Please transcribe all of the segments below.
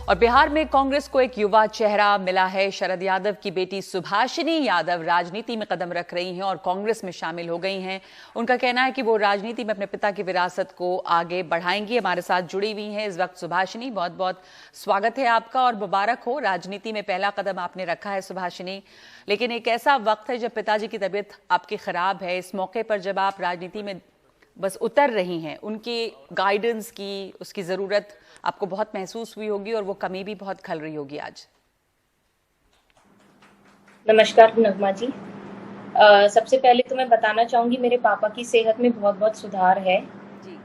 और बिहार में कांग्रेस को एक युवा चेहरा मिला है। शरद यादव की बेटी सुभाषिनी यादव राजनीति में कदम रख रही हैं और कांग्रेस में शामिल हो गई हैं। उनका कहना है कि वो राजनीति में अपने पिता की विरासत को आगे बढ़ाएंगी। हमारे साथ जुड़ी हुई हैं इस वक्त सुभाषिनी। बहुत बहुत स्वागत है आपका और मुबारक हो, राजनीति में पहला कदम आपने रखा है सुभाषिनी। लेकिन एक ऐसा वक्त है जब पिताजी की तबीयत आपकी खराब है। इस मौके पर जब आप राजनीति में बस उतर रही हैं, उनकी गाइडेंस की, उसकी जरूरत आपको बहुत महसूस हुई होगी और वो कमी भी बहुत खल रही होगी आज। नमस्कार नगमा जी। सबसे पहले तो मैं बताना चाहूंगी मेरे पापा की सेहत में बहुत बहुत सुधार है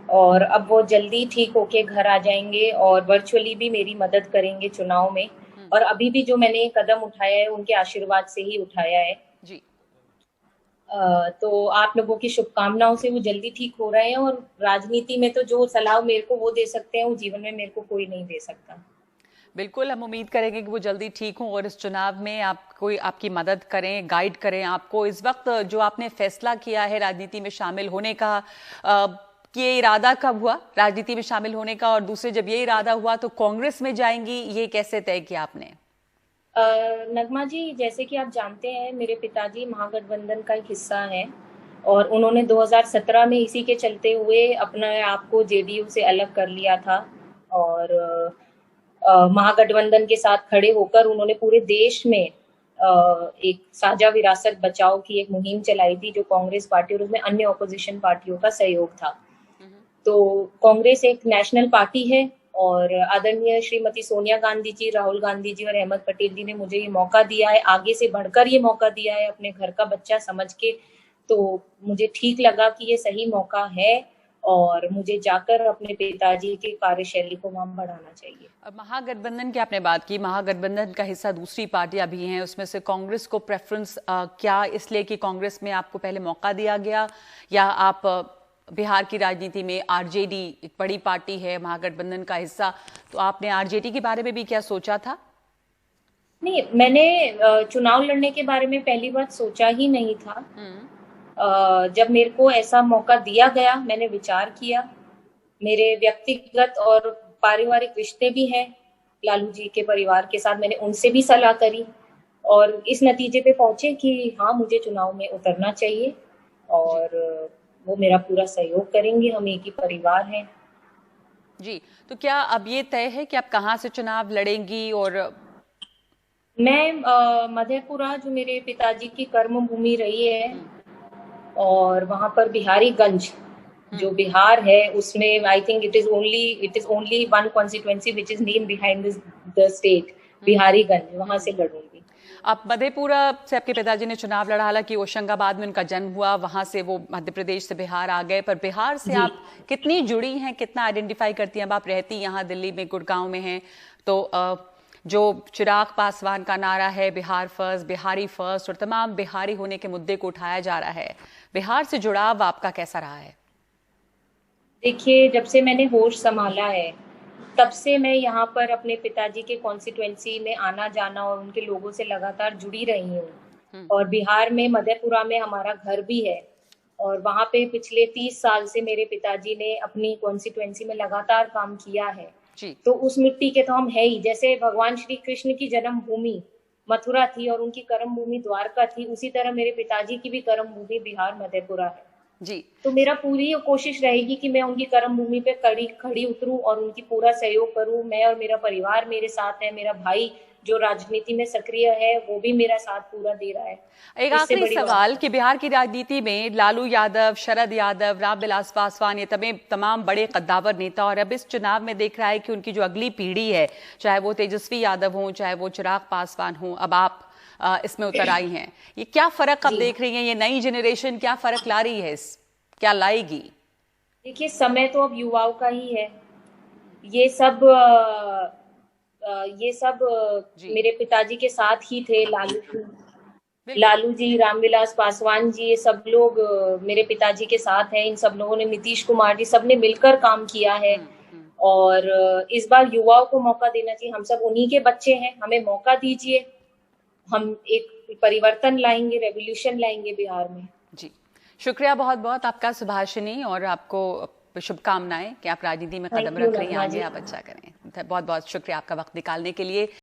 और अब वो जल्दी ठीक होके घर आ जाएंगे और वर्चुअली भी मेरी मदद करेंगे चुनाव में। और अभी भी जो मैंने कदम उठाया है उनके आशीर्वाद से ही उठाया है जी। तो आप लोगों की शुभकामनाओं से वो जल्दी ठीक हो रहे हैं और राजनीति में तो जो सलाह मेरे को वो दे सकते हैं वो जीवन में मेरे को कोई नहीं दे सकता। बिल्कुल, हम उम्मीद करेंगे कि वो जल्दी ठीक हों और इस चुनाव में आप कोई आपकी मदद करें, गाइड करें आपको। इस वक्त जो आपने फैसला किया है राजनीति में शामिल होने का, कि ये इरादा कब हुआ राजनीति में शामिल होने का, और दूसरे जब ये इरादा हुआ तो कांग्रेस में जाएंगी, ये कैसे तय किया आपने? नगमा जी, जैसे कि आप जानते हैं मेरे पिताजी महागठबंधन का एक हिस्सा है और उन्होंने 2017 में इसी के चलते हुए अपने आप को जेडीयू से अलग कर लिया था और महागठबंधन के साथ खड़े होकर उन्होंने पूरे देश में एक साझा विरासत बचाओ की एक मुहिम चलाई थी जो कांग्रेस पार्टी और उसमें अन्य ऑपोजिशन पार्टियों का सहयोग था। तो कांग्रेस एक नेशनल पार्टी है और आदरणीय श्रीमती सोनिया गांधी जी, राहुल गांधी जी और अहमद पटेल जी ने मुझे ये मौका दिया है, आगे से बढ़कर ये मौका दिया है अपने घर का बच्चा समझ के। तो मुझे ठीक लगा कि ये सही मौका है और मुझे जाकर अपने पिताजी की कार्यशैली को वहां बढ़ाना चाहिए। अब महागठबंधन की आपने बात की, महागठबंधन का हिस्सा दूसरी पार्टियां भी हैं, उसमें से कांग्रेस को प्रेफरेंस क्या इसलिए कि कांग्रेस में आपको पहले मौका दिया गया, या आप बिहार की राजनीति में आरजेडी एक बड़ी पार्टी है महागठबंधन का हिस्सा, तो आपने आरजेडी के बारे में भी क्या सोचा था? नहीं, मैंने चुनाव लड़ने के बारे में पहली बार सोचा ही नहीं था। जब मेरे को ऐसा मौका दिया गया मैंने विचार किया। मेरे व्यक्तिगत और पारिवारिक रिश्ते भी हैं लालू जी के परिवार के साथ, मैंने उनसे भी सलाह करी और इस नतीजे पे पहुंचे कि हाँ मुझे चुनाव में उतरना चाहिए और वो मेरा पूरा सहयोग करेंगे, हम एक ही परिवार हैं। जी, तो क्या अब ये तय है कि आप कहाँ से चुनाव लड़ेंगी? और मैं मधेपुरा, जो मेरे पिताजी की कर्म भूमि रही है, और वहां पर बिहारीगंज जो बिहार है उसमें I think it is only one constituency which is name behind the state, Bihariganj, वहां से लड़ूंगी। आप मधेपुरा से आपके पिताजी ने चुनाव लड़ा, हालांकि होशंगाबाद में उनका जन्म हुआ, वहां से वो मध्य प्रदेश से बिहार आ गए, पर बिहार से आप कितनी जुड़ी हैं, कितना आइडेंटिफाई करती हैं? अब आप रहती यहाँ दिल्ली में, गुड़गांव में हैं, तो जो चिराग पासवान का नारा है बिहार फर्स्ट, बिहारी फर्स्ट, और तमाम बिहारी होने के मुद्दे को उठाया जा रहा है, बिहार से जुड़ाव आपका कैसा रहा है? देखिए, जब से मैंने होश संभाला है तब से मैं यहाँ पर अपने पिताजी के कॉन्स्टिट्यूएंसी में आना जाना और उनके लोगों से लगातार जुड़ी रही हूँ। और बिहार में मधेपुरा में हमारा घर भी है और वहाँ पे पिछले 30 साल से मेरे पिताजी ने अपनी कॉन्स्टिट्यूएंसी में लगातार काम किया है। तो उस मिट्टी के तो हम है ही। जैसे भगवान श्री कृष्ण की जन्मभूमि मथुरा थी और उनकी कर्म भूमि द्वारका थी, उसी तरह मेरे पिताजी की भी कर्म भूमि बिहार मधेपुरा है जी। तो मेरा पूरी कोशिश रहेगी कि मैं उनकी कर्म भूमि पे खड़ी उतरूं और उनकी पूरा सहयोग करूं। मैं और मेरा परिवार मेरे साथ है, मेरा भाई जो राजनीति में सक्रिय है वो भी मेरा साथ पूरा दे रहा है। एक आखिरी सवाल कि बिहार की राजनीति में लालू यादव, शरद यादव, रामविलास पासवान, ये तमाम बड़े कद्दावर नेता, और अब इस चुनाव में देख रहा है कि उनकी जो अगली पीढ़ी है, चाहे वो तेजस्वी यादव हो, चाहे वो चिराग पासवान हो, अब आप इसमें उतर आई हैं, ये क्या फर्क अब देख रही हैं? ये नई जनरेशन क्या फर्क ला रही है, क्या लाएगी? देखिए, समय तो अब युवाओं का ही है। ये सब मेरे पिताजी के साथ ही थे। लालू जी, रामविलास पासवान जी, ये सब लोग मेरे पिताजी के साथ हैं। इन सब लोगों ने, नीतीश कुमार जी, सबने मिलकर काम किया है और इस बार युवाओं को मौका देना चाहिए। हम सब उन्हीं के बच्चे हैं, हमें मौका दीजिए, हम एक परिवर्तन लाएंगे, रेवोल्यूशन लाएंगे बिहार में। जी, शुक्रिया बहुत बहुत आपका सुभाषिनी, और आपको शुभकामनाएं कि आप राजनीति में कदम रख रही हैं, आगे आप अच्छा करें। बहुत बहुत शुक्रिया आपका वक्त निकालने के लिए।